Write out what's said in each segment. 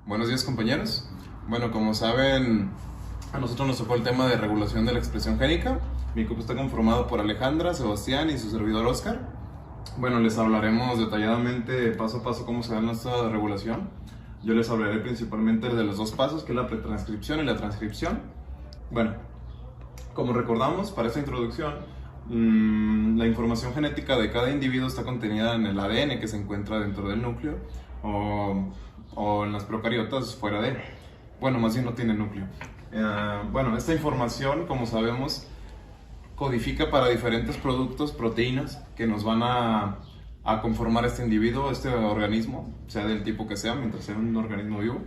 Buenos días, compañeros. Bueno, como saben, a nosotros nos tocó el tema de regulación de la expresión génica. Mi equipo está conformado por Alejandra, Sebastián y su servidor Oscar. Bueno, les hablaremos detalladamente, paso a paso, cómo se da nuestra regulación. Yo les hablaré principalmente de los dos pasos, que es la pretranscripción y la transcripción. Bueno, como recordamos, para esta introducción, la información genética de cada individuo está contenida en el ADN que se encuentra dentro del núcleo o en las procariotas fuera de él. Bueno, más bien no tiene núcleo. Bueno, esta información, como sabemos, codifica para diferentes productos, proteínas, que nos van a conformar este individuo, este organismo, sea del tipo que sea, mientras sea un organismo vivo.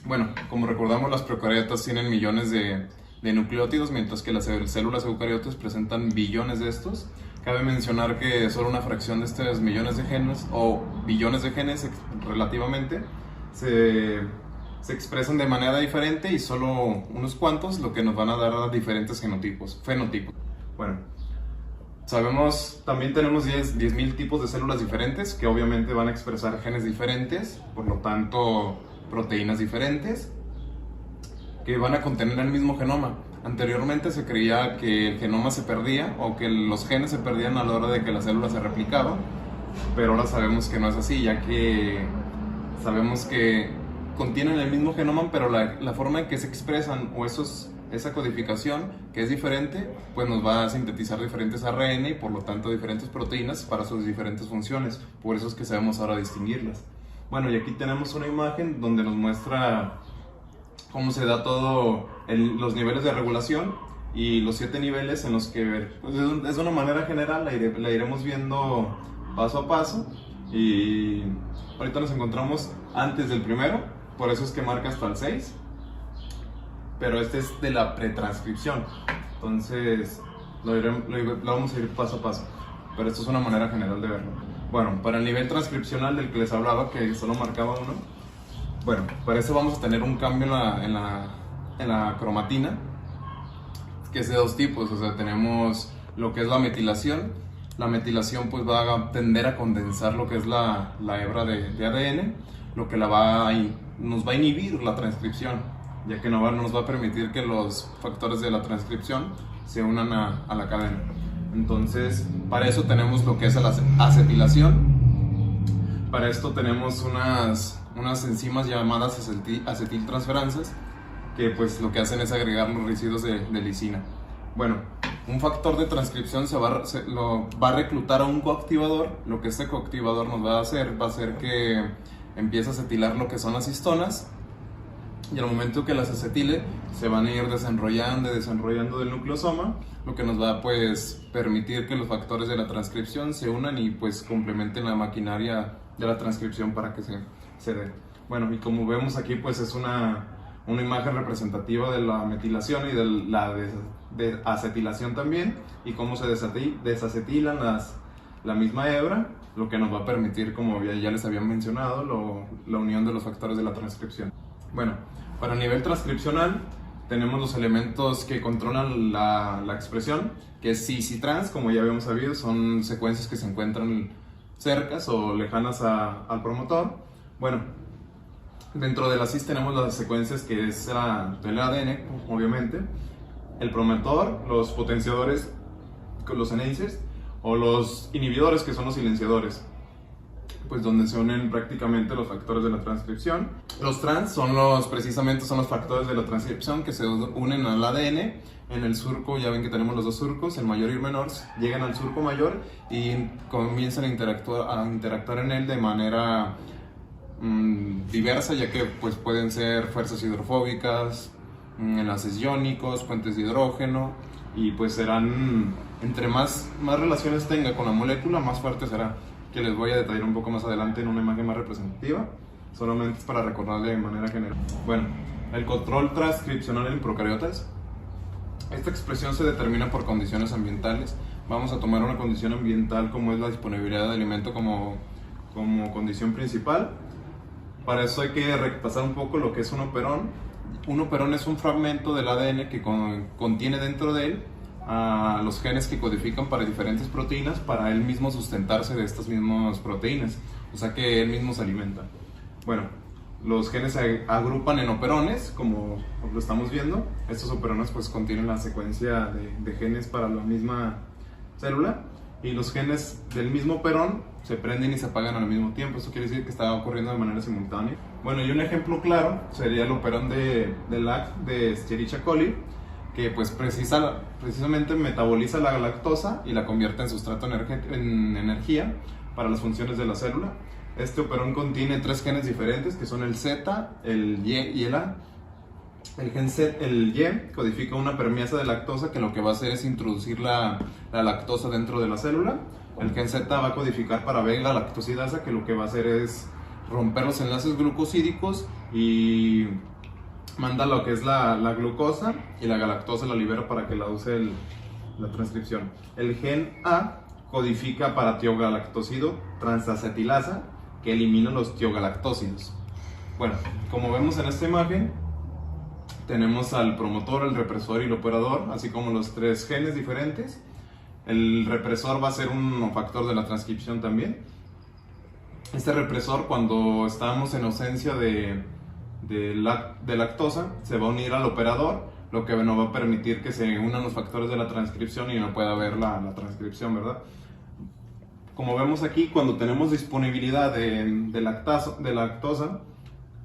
Bueno, como recordamos, las procariotas tienen millones de nucleótidos, mientras que las células eucariotas presentan billones de estos. Cabe mencionar que solo una fracción de estos millones de genes, o billones de genes relativamente, se expresan de manera diferente, y solo unos cuantos lo que nos van a dar diferentes fenotipos. Bueno, sabemos, también tenemos 10.000 tipos de células diferentes que obviamente van a expresar genes diferentes, por lo tanto proteínas diferentes que van a contener el mismo genoma. Anteriormente se creía que el genoma se perdía o que los genes se perdían a la hora de que la célula se replicaba, pero ahora sabemos que no es así, ya que sabemos que contienen el mismo genoma, pero la forma en que se expresan o esa codificación, que es diferente, pues nos va a sintetizar diferentes ARN y por lo tanto diferentes proteínas para sus diferentes funciones. Por eso es que sabemos ahora distinguirlas. Bueno, y aquí tenemos una imagen donde nos muestra cómo se da todo los niveles de regulación y los 7 niveles en los que, pues, es de una manera general, la iremos viendo paso a paso. Y ahorita nos encontramos antes del primero, por eso es que marca hasta el 6, pero este es de la pretranscripción, entonces lo vamos a ir paso a paso, pero esto es una manera general de verlo. Bueno, para el nivel transcripcional del que les hablaba, que solo marcaba uno, bueno, para eso vamos a tener un cambio en la cromatina, que es de dos tipos. O sea, tenemos lo que es la metilación. La metilación pues va a tender a condensar lo que es la hebra de ADN, lo que nos va a inhibir la transcripción, ya que no nos va a permitir que los factores de la transcripción se unan a la cadena. Entonces, para eso tenemos lo que es la acetilación. Para esto tenemos unas enzimas llamadas acetiltransferansas, que pues lo que hacen es agregar los residuos de lisina. Bueno, un factor de transcripción va a reclutar a un coactivador. Lo que este coactivador nos va a hacer que empiece a acetilar lo que son las histonas, y al momento que las acetile se van a ir desenrollando del nucleosoma, lo que nos va a pues permitir que los factores de la transcripción se unan y pues complementen la maquinaria de la transcripción para que se dé. Bueno, y como vemos aquí, pues es una imagen representativa de la metilación y de la acetilación también, y cómo se desacetilan la misma hebra, lo que nos va a permitir, como ya les había mencionado, la unión de los factores de la transcripción. Bueno, para el nivel transcripcional tenemos los elementos que controlan la expresión, que es cis y trans. Como ya habíamos sabido, son secuencias que se encuentran cercas o lejanas al promotor. Bueno, dentro de la cis tenemos las secuencias que es del ADN, obviamente, el promotor, los potenciadores, los enhances, o los inhibidores, que son los silenciadores, pues donde se unen prácticamente los factores de la transcripción. Los trans precisamente son los factores de la transcripción que se unen al ADN. En el surco, ya ven que tenemos los dos surcos, el mayor y el menor, llegan al surco mayor y comienzan a interactuar en él de manera diversa, ya que pues pueden ser fuerzas hidrofóbicas, enlaces iónicos, puentes de hidrógeno, y pues serán, entre más relaciones tenga con la molécula, más fuerte será, que les voy a detallar un poco más adelante en una imagen más representativa. Solamente es para recordarle de manera general. Bueno, el control transcripcional en procariotas. Esta expresión se determina por condiciones ambientales. Vamos a tomar una condición ambiental como es la disponibilidad de alimento como condición principal. Para eso hay que repasar un poco lo que es un operón. Un operón es un fragmento del ADN que contiene dentro de él a los genes que codifican para diferentes proteínas, para él mismo sustentarse de estas mismas proteínas, o sea que él mismo se alimenta. Bueno, Los genes se agrupan en operones, como lo estamos viendo. Estos operones pues contienen la secuencia de genes para la misma célula, y los genes del mismo operón se prenden y se apagan al mismo tiempo. Esto quiere decir que está ocurriendo de manera simultánea. Bueno, y un ejemplo claro sería el operón de LAC de Escherichia coli, que pues precisamente metaboliza la lactosa y la convierte en sustrato en energía para las funciones de la célula. Este operón contiene 3 genes diferentes, que son el Z, el Y y el A. El Y codifica una permeasa de lactosa, que lo que va a hacer es introducir la lactosa dentro de la célula. El gen Z va a codificar para beta lactosidasa, que lo que va a hacer es romper los enlaces glucosídicos y manda lo que es la glucosa, y la galactosa la libera para que la use la transcripción. El gen A codifica para tiogalactosido transacetilasa, que elimina los tiogalactósidos. Bueno, como vemos en esta imagen, tenemos al promotor, el represor y el operador, así como los 3 genes diferentes. El represor va a ser un factor de la transcripción también. Este represor, cuando estamos en ausencia de lactosa, se va a unir al operador, lo que no va a permitir que se unan los factores de la transcripción y no pueda haber la transcripción, ¿verdad? Como vemos aquí, cuando tenemos disponibilidad de lactosa,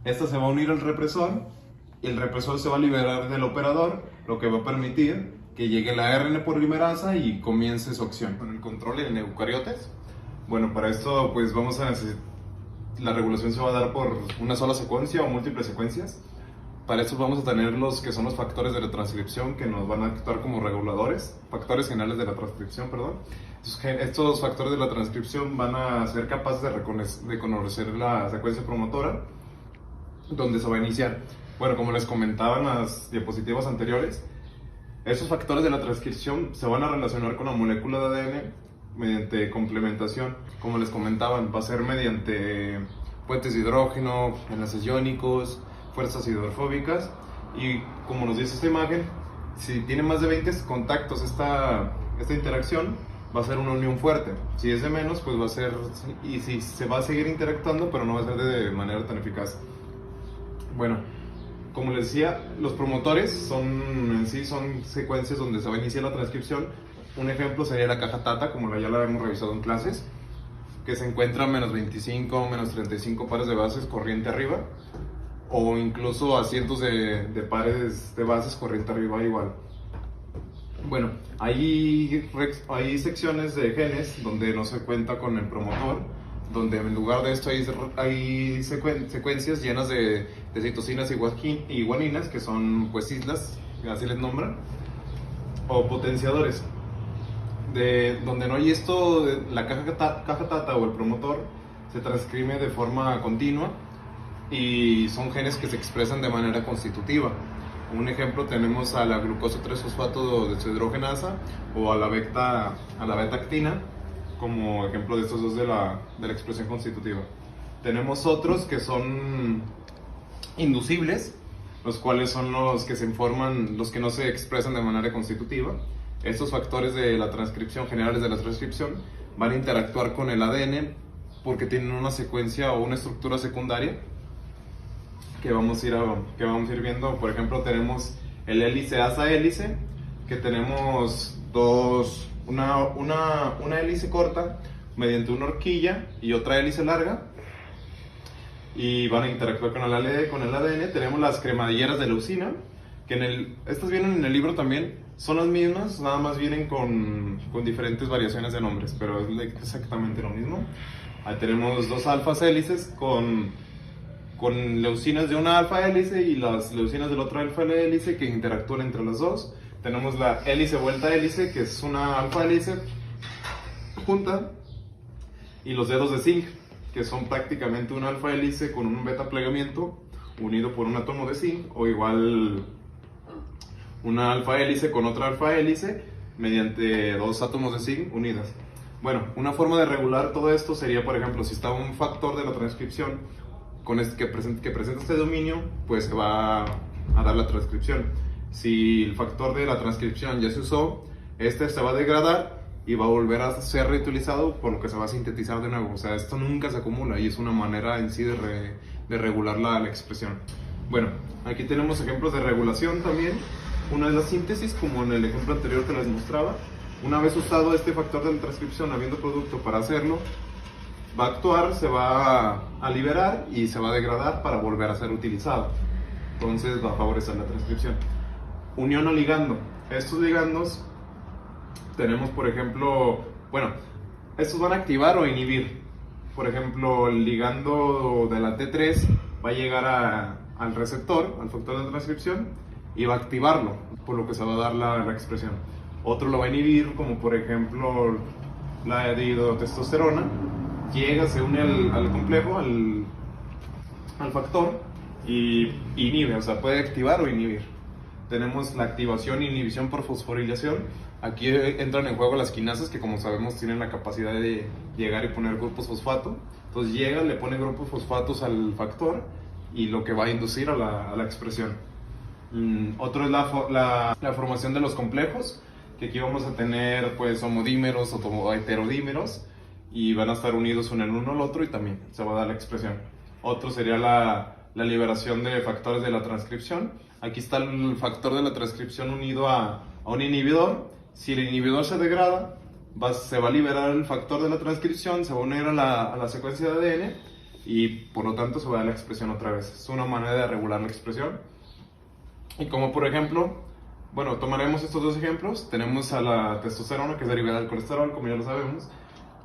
esta se va a unir al represor, y el represor se va a liberar del operador, lo que va a permitir que llegue la ARN polimerasa y comience su acción. Con el control en eucariotes, bueno, para esto pues vamos a necesitar, la regulación se va a dar por una sola secuencia o múltiples secuencias. Para eso vamos a tener los que son los factores de la transcripción, que nos van a actuar como reguladores, factores generales de la transcripción, perdón. Estos factores de la transcripción van a ser capaces de conocer la secuencia promotora donde se va a iniciar. Bueno, como les comentaba en las diapositivas anteriores, estos factores de la transcripción se van a relacionar con la molécula de ADN mediante complementación. Como les comentaban, va a ser mediante puentes de hidrógeno, enlaces iónicos, fuerzas hidrofóbicas, y como nos dice esta imagen, si tiene más de 20 contactos esta interacción, va a ser una unión fuerte. Si es de menos, pues va a ser, y si se va a seguir interactuando, pero no va a ser de manera tan eficaz. Bueno, como les decía, los promotores en sí son secuencias donde se va a iniciar la transcripción. Un ejemplo sería la caja TATA, como ya la hemos revisado en clases, que se encuentra a menos 25, menos 35 pares de bases corriente arriba, o incluso a cientos de pares de bases corriente arriba igual. Bueno, hay secciones de genes donde no se cuenta con el promotor, donde en lugar de esto hay secuencias llenas de citocinas y guaninas, que son pues islas, así les nombran, o potenciadores. Donde no hay esto, la caja TATA o el promotor se transcribe de forma continua, y son genes que se expresan de manera constitutiva. Un ejemplo tenemos a la glucosa 3-fosfato deshidrogenasa o a la beta-actina, como ejemplo de estos dos de la expresión constitutiva. Tenemos otros que son inducibles, los cuales son los que los que no se expresan de manera constitutiva. Estos factores de la transcripción, generales de la transcripción, van a interactuar con el ADN porque tienen una secuencia o una estructura secundaria que vamos a ir viendo. Por ejemplo, tenemos el hélice asa-hélice, que tenemos una hélice corta mediante una horquilla y otra hélice larga, y van a interactuar con el ADN. Tenemos las cremadilleras de leucina, que estas vienen en el libro también, son las mismas, nada más vienen con diferentes variaciones de nombres, pero es exactamente lo mismo. Ahí tenemos 2 alfas hélices con leucinas de una alfa hélice y las leucinas del otro alfa hélice, que interactúan entre las dos. Tenemos la hélice vuelta hélice, que es una alfa hélice junta, y los dedos de zinc, que son prácticamente una alfa hélice con un beta plegamiento unido por un átomo de zinc, o igual una alfa hélice con otra alfa hélice mediante 2 átomos de zinc unidas. Bueno, una forma de regular todo esto sería, por ejemplo, si está un factor de la transcripción que presenta este dominio, pues se va a dar la transcripción. Si el factor de la transcripción ya se usó, este se va a degradar y va a volver a ser reutilizado, por lo que se va a sintetizar de nuevo. O sea, esto nunca se acumula y es una manera en sí de regular la expresión. Bueno, aquí tenemos ejemplos de regulación también. Una es la síntesis, como en el ejemplo anterior que les mostraba. Una vez usado este factor de la transcripción, habiendo producto para hacerlo, va a actuar, se va a liberar y se va a degradar para volver a ser utilizado. Entonces va a favorecer la transcripción. Unión o ligando. Estos ligandos tenemos, por ejemplo, bueno, estos van a activar o inhibir. Por ejemplo, el ligando de la T3 va a llegar al receptor, al factor de transcripción, y va a activarlo, por lo que se va a dar la expresión. Otro lo va a inhibir, como por ejemplo la dihidrotestosterona. Llega, se une al complejo, al factor, y inhibe, o sea, puede activar o inhibir. Tenemos la activación e inhibición por fosforilación. Aquí entran en juego las quinasas, que como sabemos tienen la capacidad de llegar y poner grupos fosfato. Entonces llega, le pone grupos fosfatos al factor y lo que va a inducir a la expresión. Otro es la formación de los complejos, que aquí vamos a tener pues homodímeros o heterodímeros y van a estar unidos el uno al otro y también se va a dar la expresión. Otro sería la liberación de factores de la transcripción. Aquí está el factor de la transcripción unido a un inhibidor. Si el inhibidor se degrada, se va a liberar el factor de la transcripción, se va a unir a la secuencia de ADN y por lo tanto se va a dar la expresión otra vez. Es una manera de regular la expresión. Y como por ejemplo, bueno, tomaremos estos dos ejemplos. Tenemos a la testosterona, que es derivada del colesterol, como ya lo sabemos.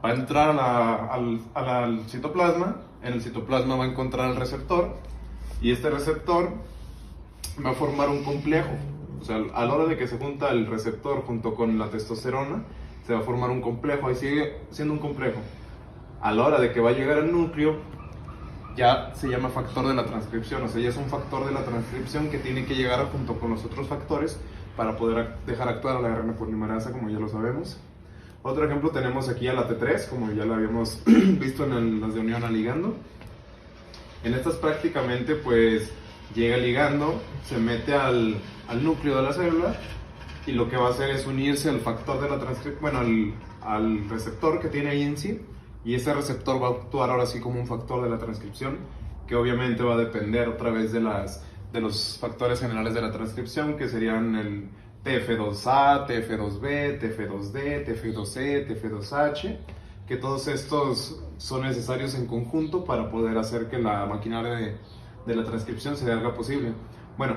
Va a entrar al citoplasma. En el citoplasma va a encontrar el receptor y este receptor va a formar un complejo. O sea, a la hora de que se junta el receptor junto con la testosterona, se va a formar un complejo, ahí sigue siendo un complejo. A la hora de que va a llegar al núcleo, ya se llama factor de la transcripción, o sea, ya es un factor de la transcripción que tiene que llegar junto con los otros factores para poder dejar actuar a la RNA polimerasa, como ya lo sabemos. Otro ejemplo tenemos aquí a la T3, como ya la habíamos visto en las de unión a ligando. En estas prácticamente pues llega ligando, se mete al núcleo de la célula y lo que va a hacer es unirse al factor de la transcripción, bueno, al receptor que tiene ahí en sí, y ese receptor va a actuar ahora sí como un factor de la transcripción, que obviamente va a depender otra vez de los factores generales de la transcripción, que serían el TF2A, TF2B, TF2D, TF2C, TF2H, que todos estos son necesarios en conjunto para poder hacer que la maquinaria de la transcripción se haga posible. Bueno,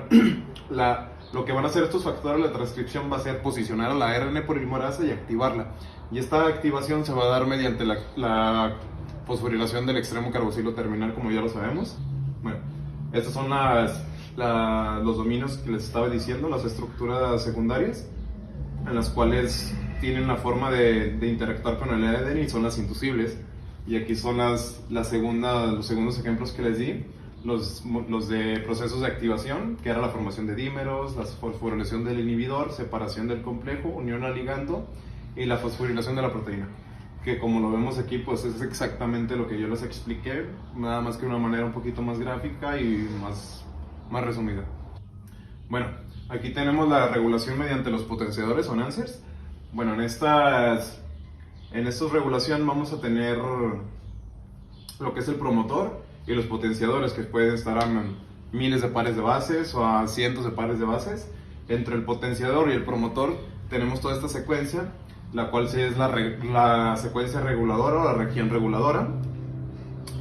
lo que van a hacer estos factores de la transcripción va a ser posicionar a la RNA polimerasa y activarla. Y esta activación se va a dar mediante la fosforilación del extremo carboxilo terminal, como ya lo sabemos. Bueno, estos son los dominios que les estaba diciendo, las estructuras secundarias, en las cuales tienen la forma de interactuar con el ADN y son las inducibles. Y aquí son los segundos ejemplos que les di. Los de procesos de activación, que era la formación de dímeros, la fosforilación del inhibidor, separación del complejo, unión al ligando y la fosforilación de la proteína, que como lo vemos aquí pues es exactamente lo que yo les expliqué, nada más que de una manera un poquito más gráfica y más resumida. Bueno, aquí tenemos la regulación mediante los potenciadores o enhancers. Bueno, en esta regulación vamos a tener lo que es el promotor y los potenciadores, que pueden estar a miles de pares de bases o a cientos de pares de bases. Entre el potenciador y el promotor tenemos toda esta secuencia, la cual es la secuencia reguladora o la región reguladora.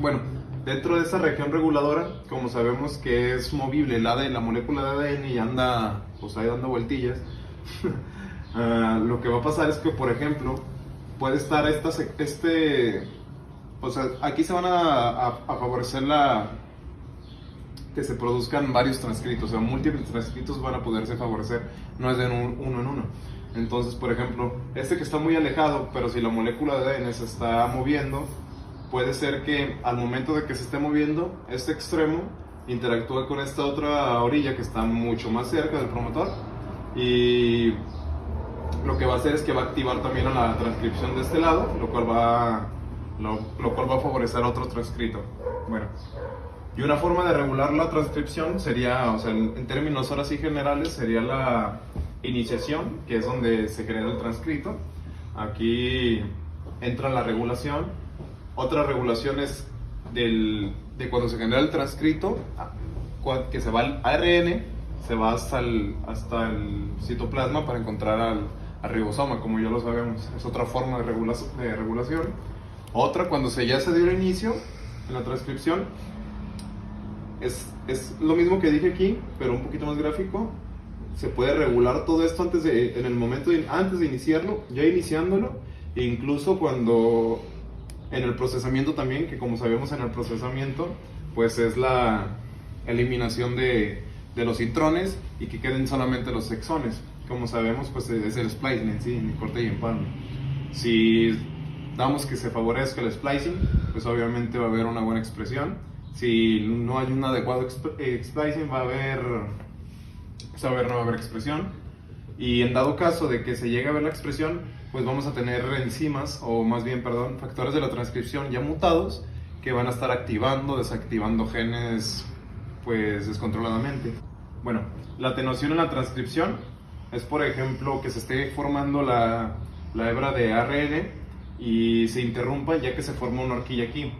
Bueno, dentro de esta región reguladora, como sabemos que es movible la molécula de ADN y anda pues ahí dando vueltillas, lo que va a pasar es que, por ejemplo, puede estar o sea, aquí se van a favorecer que se produzcan varios transcritos, o sea, múltiples transcritos van a poderse favorecer, no es de uno en uno. Entonces, por ejemplo, que está muy alejado, pero si la molécula de ADN se está moviendo, puede ser que al momento de que se esté moviendo, este extremo interactúa con esta otra orilla que está mucho más cerca del promotor y lo que va a hacer es que va a activar también a la transcripción de este lado, lo cual va a favorecer a otro transcrito. Bueno, y una forma de regular la transcripción sería, o sea, en términos ahora sí generales, sería la iniciación, que es donde se genera el transcrito. aquí entra la regulación. Otra regulación es de cuando se genera el transcrito, que se va al ARN, se va hasta el citoplasma para encontrar al ribosoma, como ya lo sabemos. Es otra forma de regulación. Otra, cuando ya se dio el inicio en la transcripción, es lo mismo que dije aquí, pero un poquito más gráfico. Se puede regular todo esto antes de iniciarlo, ya iniciándolo, e incluso cuando en el procesamiento también, que como sabemos en el procesamiento, pues es la eliminación de los intrones y que queden solamente los exones. Como sabemos, pues es el splicing en sí, en corte y empalme. Si damos que se favorezca el splicing, pues obviamente va a haber una buena expresión. Si no hay un adecuado splicing, no va a haber expresión. Y en dado caso de que se llegue a ver la expresión, pues vamos a tener enzimas, o más bien, factores de la transcripción ya mutados, que van a estar activando, desactivando genes, pues descontroladamente. Bueno, la atenuación en la transcripción es, por ejemplo, que se esté formando la hebra de ARN y se interrumpa ya que se forma una horquilla aquí.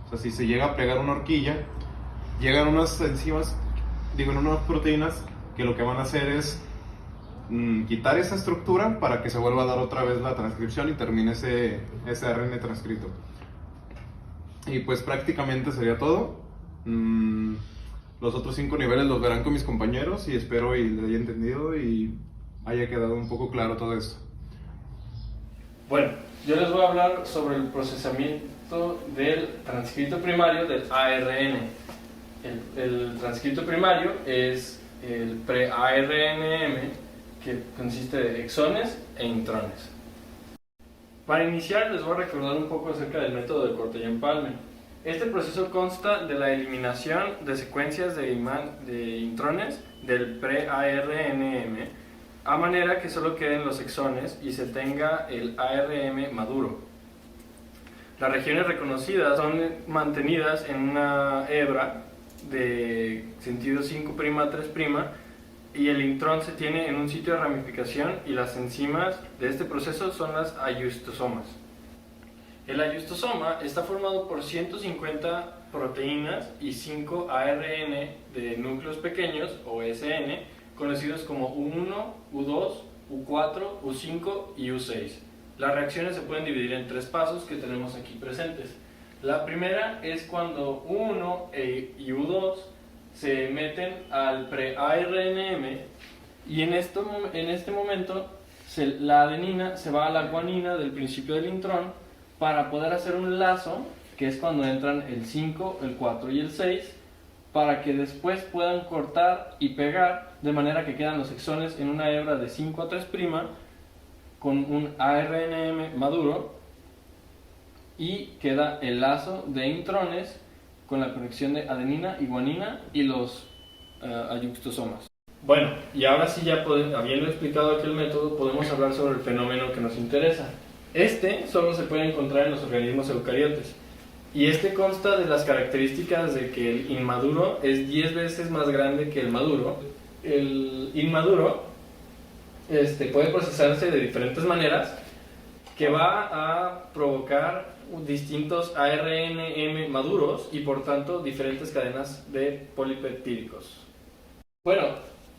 O sea, si se llega a pegar una horquilla, llegan unas enzimas, unas proteínas que lo que van a hacer es quitar esa estructura para que se vuelva a dar otra vez la transcripción y termine ese ARN transcrito. Y pues prácticamente sería todo. Los otros 5 niveles los verán con mis compañeros y espero y les haya entendido y haya quedado un poco claro todo esto. Bueno, yo les voy a hablar sobre el procesamiento del transcrito primario del ARN. El transcrito primario es el pre-ARNM, que consiste de exones e intrones. Para iniciar les voy a recordar un poco acerca del método de corte y empalme. Este proceso consta de la eliminación de secuencias de intrones del pre-ARNM, a manera que solo queden los exones y se tenga el ARN maduro. Las regiones reconocidas son mantenidas en una hebra de sentido 5' a 3', y el intrón se tiene en un sitio de ramificación, y las enzimas de este proceso son las ayustosomas. El ayustosoma está formado por 150 proteínas y 5 ARN de núcleos pequeños, o SN, conocidos como U1, U2, U4, U5 y U6. Las reacciones se pueden dividir en 3 pasos que tenemos aquí presentes. La primera es cuando U1 y U2 se meten al pre-ARNM, y en este momento la adenina se va a la guanina del principio del intrón para poder hacer un lazo, que es cuando entran el 5, el 4 y el 6, para que después puedan cortar y pegar, de manera que quedan los exones en una hebra de 5 a 3' con un ARNM maduro, y queda el lazo de intrones con la conexión de adenina y guanina y los ayustosomas. Bueno, y ahora sí, ya habiendo explicado aquel método, podemos hablar sobre el fenómeno que nos interesa. Este solo se puede encontrar en los organismos eucariotes, y este consta de las características de que el inmaduro es 10 veces más grande que el maduro. El inmaduro puede procesarse de diferentes maneras, que va a provocar distintos ARNM maduros y por tanto diferentes cadenas de polipeptídicos. Bueno,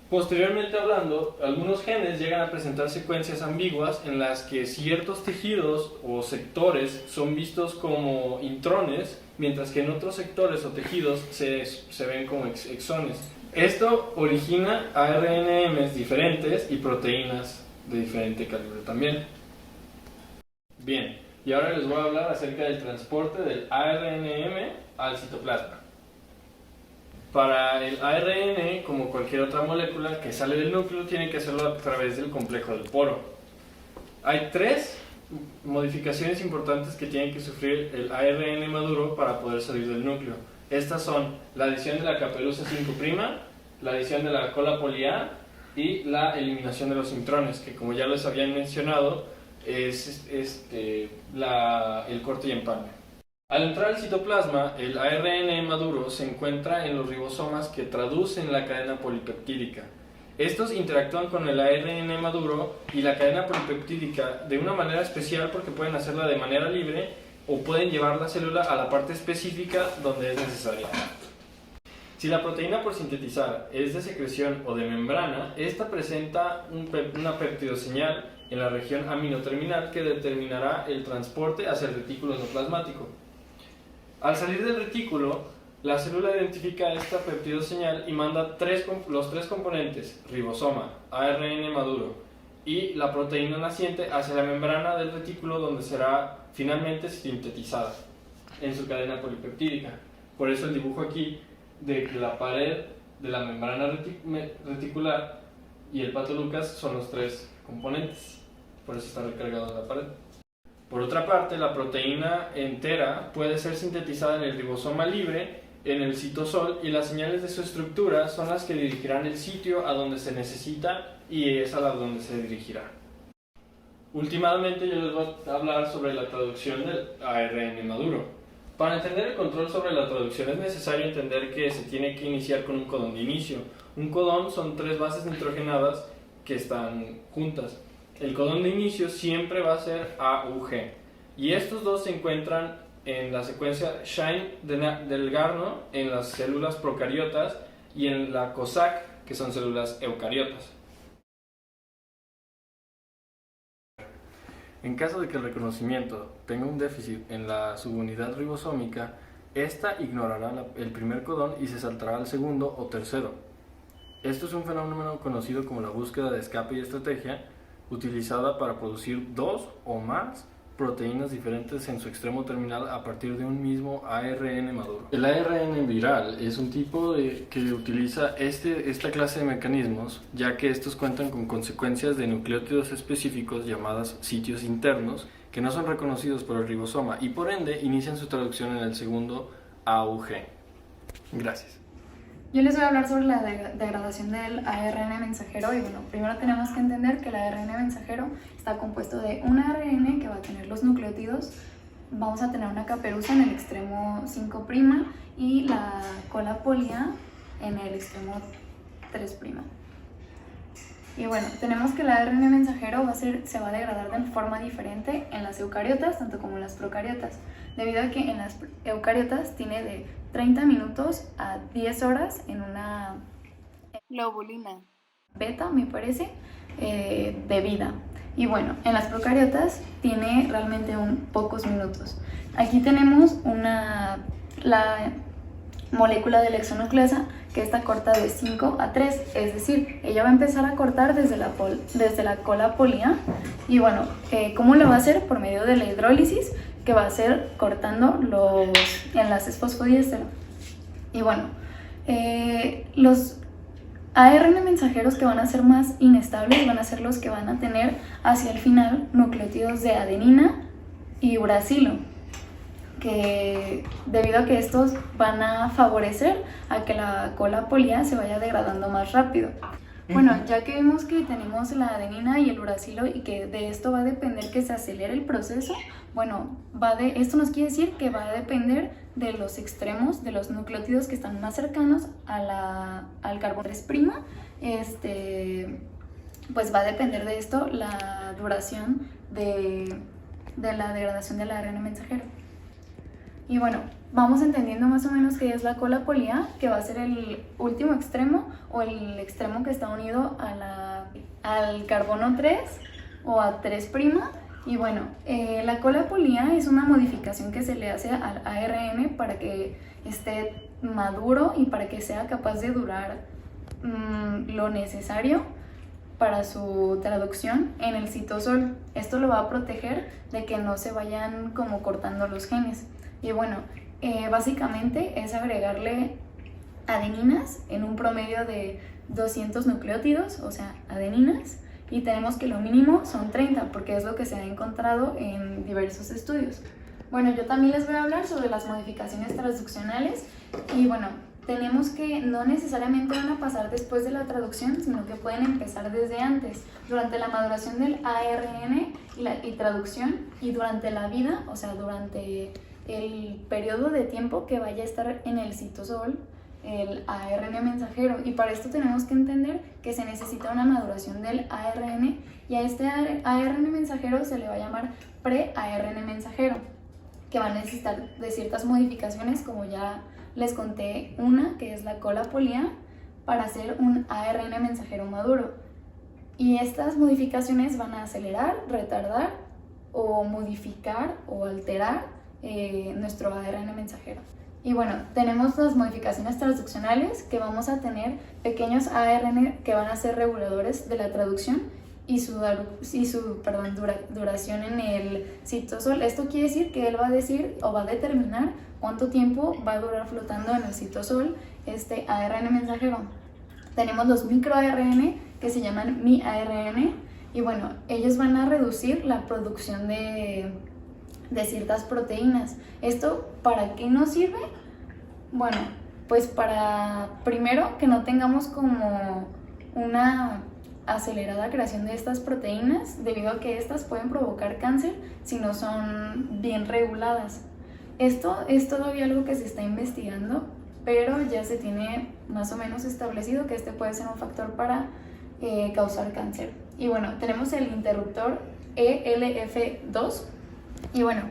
posteriormente hablando, algunos genes llegan a presentar secuencias ambiguas en las que ciertos tejidos o sectores son vistos como intrones, mientras que en otros sectores o tejidos se ven como exones. Esto origina ARNMs diferentes y proteínas de diferente calibre también. Bien, y ahora les voy a hablar acerca del transporte del ARNM al citoplasma. Para el ARN, como cualquier otra molécula que sale del núcleo, tiene que hacerlo a través del complejo del poro. Hay 3 modificaciones importantes que tiene que sufrir el ARN maduro para poder salir del núcleo. Estas son la adición de la caperuza 5', la adición de la cola poli A y la eliminación de los intrones, que como ya les había mencionado, es el corte y empalme. Al entrar al citoplasma, el ARN maduro se encuentra en los ribosomas que traducen la cadena polipeptídica. Estos interactúan con el ARN maduro y la cadena polipeptídica de una manera especial porque pueden hacerla de manera libre o pueden llevar la célula a la parte específica donde es necesaria. Si la proteína por sintetizar es de secreción o de membrana, esta presenta una peptidoseñal en la región aminoterminal que determinará el transporte hacia el retículo endoplasmático. Al salir del retículo, la célula identifica esta peptidoseñal y manda los tres componentes, ribosoma, ARN maduro y la proteína naciente hacia la membrana del retículo donde será finalmente sintetizada en su cadena polipeptídica. Por eso el dibujo aquí de que la pared de la membrana reticular y el pato Lucas son los tres componentes. Por eso está recargado en la pared. Por otra parte, la proteína entera puede ser sintetizada en el ribosoma libre, en el citosol, y las señales de su estructura son las que dirigirán el sitio a donde se necesita y es a donde se dirigirá. Últimamente yo les voy a hablar sobre la traducción del ARN maduro. Para entender el control sobre la traducción es necesario entender que se tiene que iniciar con un codón de inicio. Un codón son tres bases nitrogenadas que están juntas. El codón de inicio siempre va a ser AUG y estos dos se encuentran en la secuencia Shine del Garno en las células procariotas y en la COSAC, que son células eucariotas. En caso de que el reconocimiento tenga un déficit en la subunidad ribosómica, esta ignorará el primer codón y se saltará al segundo o tercero. Esto es un fenómeno conocido como la búsqueda de escape y estrategia, utilizada para producir dos o más proteínas diferentes en su extremo terminal a partir de un mismo ARN maduro. El ARN viral es un tipo que utiliza esta clase de mecanismos, ya que estos cuentan con consecuencias de nucleótidos específicos llamadas sitios internos, que no son reconocidos por el ribosoma y por ende inician su traducción en el segundo AUG. Gracias. Yo les voy a hablar sobre la degradación del ARN mensajero y bueno, primero tenemos que entender que el ARN mensajero está compuesto de un ARN que va a tener los nucleótidos, vamos a tener una caperuza en el extremo 5' y la cola polía en el extremo 3'. Y bueno, tenemos que el ARN mensajero se va a degradar de forma diferente en las eucariotas, tanto como en las procariotas, debido a que en las eucariotas tiene de 30 minutos a 10 horas en una globulina beta, me parece, de vida. Y bueno, en las procariotas tiene realmente pocos minutos. Aquí tenemos la molécula de la exonucleasa que está corta de 5 a 3, es decir, ella va a empezar a cortar desde la cola polía. Y bueno, ¿cómo lo va a hacer? Por medio de la hidrólisis, que va a ser cortando los enlaces fosfodiéstero. Y bueno, los ARN mensajeros que van a ser más inestables van a ser los que van a tener hacia el final nucleótidos de adenina y uracilo, que debido a que estos van a favorecer a que la cola polía se vaya degradando más rápido. Bueno, ya que vimos que tenemos la adenina y el uracilo y que de esto va a depender que se acelere el proceso, bueno, esto nos quiere decir que va a depender de los extremos de los nucleótidos que están más cercanos al carbono 3', pues va a depender de esto la duración de la degradación del ARN mensajero. Y bueno, vamos entendiendo más o menos qué es la cola polía, que va a ser el último extremo o el extremo que está unido al carbono 3 o a 3'. Y bueno, la cola polía es una modificación que se le hace al ARN para que esté maduro y para que sea capaz de durar lo necesario para su traducción en el citosol. Esto lo va a proteger de que no se vayan como cortando los genes. Y bueno, básicamente es agregarle adeninas en un promedio de 200 nucleótidos, o sea, adeninas, y tenemos que lo mínimo son 30, porque es lo que se ha encontrado en diversos estudios. Bueno, yo también les voy a hablar sobre las modificaciones transduccionales, y bueno, tenemos que no necesariamente van a pasar después de la traducción, sino que pueden empezar desde antes, durante la maduración del ARN y traducción, y durante la vida, o sea, durante el periodo de tiempo que vaya a estar en el citosol, el ARN mensajero, y para esto tenemos que entender que se necesita una maduración del ARN, y a este ARN mensajero se le va a llamar pre-ARN mensajero, que va a necesitar de ciertas modificaciones, como ya les conté, una que es la cola polía, para hacer un ARN mensajero maduro. Y estas modificaciones van a acelerar, retardar o modificar o alterar nuestro ARN mensajero. Y bueno, tenemos las modificaciones transduccionales, que vamos a tener pequeños ARN que van a ser reguladores de la traducción y su duración en el citosol. Esto quiere decir que él va a decir o va a determinar cuánto tiempo va a durar flotando en el citosol este ARN mensajero. Tenemos los microARN, que se llaman miARN, y bueno, ellos van a reducir la producción de ciertas proteínas. ¿Esto para qué nos sirve? Bueno, pues para, primero, que no tengamos como una acelerada creación de estas proteínas, debido a que estas pueden provocar cáncer si no son bien reguladas. Esto es todavía algo que se está investigando, pero ya se tiene más o menos establecido que este puede ser un factor para causar cáncer. Y bueno, tenemos el interruptor ELF2, y bueno,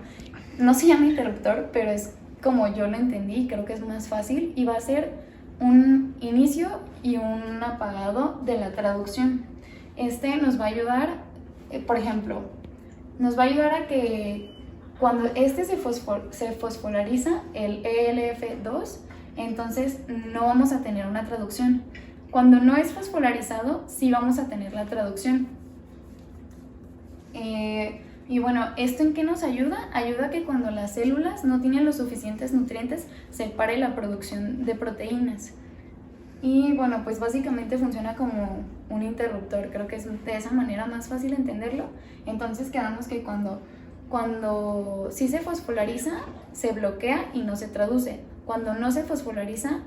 no se llama interruptor, pero es como yo lo entendí, creo que es más fácil, y va a ser un inicio y un apagado de la traducción. Este nos va a ayudar, por ejemplo, nos va a ayudar a que cuando este se fosfolariza, el ELF2, entonces no vamos a tener una traducción. Cuando no es fosfolarizado, sí vamos a tener la traducción. Y bueno, ¿esto en qué nos ayuda? Ayuda a que cuando las células no tienen los suficientes nutrientes, se pare la producción de proteínas. Y bueno, pues básicamente funciona como un interruptor. Creo que es de esa manera más fácil entenderlo. Entonces quedamos que cuando sí se fosfolariza, se bloquea y no se traduce. Cuando no se fosfolariza,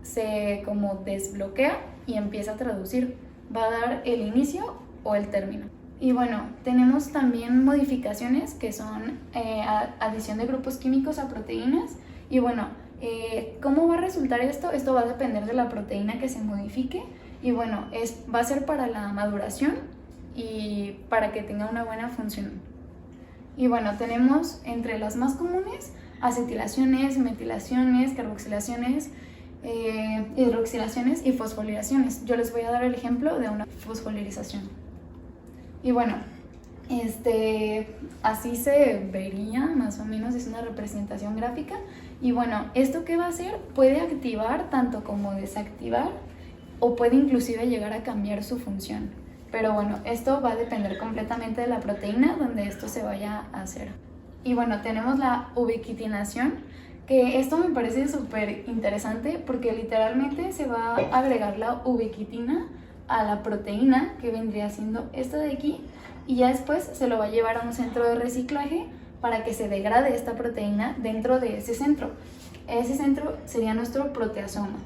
se como desbloquea y empieza a traducir. Va a dar el inicio o el término. Y bueno, tenemos también modificaciones que son adición de grupos químicos a proteínas. Y bueno, ¿cómo va a resultar esto? Esto va a depender de la proteína que se modifique. Y bueno, va a ser para la maduración y para que tenga una buena función. Y bueno, tenemos entre las más comunes acetilaciones, metilaciones, carboxilaciones, hidroxilaciones y fosforilaciones. Yo les voy a dar el ejemplo de una fosfolarización. Y bueno, así se vería más o menos, es una representación gráfica. Y bueno, ¿esto qué va a hacer? Puede activar tanto como desactivar, o puede inclusive llegar a cambiar su función. Pero bueno, esto va a depender completamente de la proteína donde esto se vaya a hacer. Y bueno, tenemos la ubiquitinación, que esto me parece súper interesante porque literalmente se va a agregar la ubiquitina a la proteína, que vendría siendo esta de aquí, y ya después se lo va a llevar a un centro de reciclaje para que se degrade esta proteína dentro de ese centro. Ese centro sería nuestro proteasoma.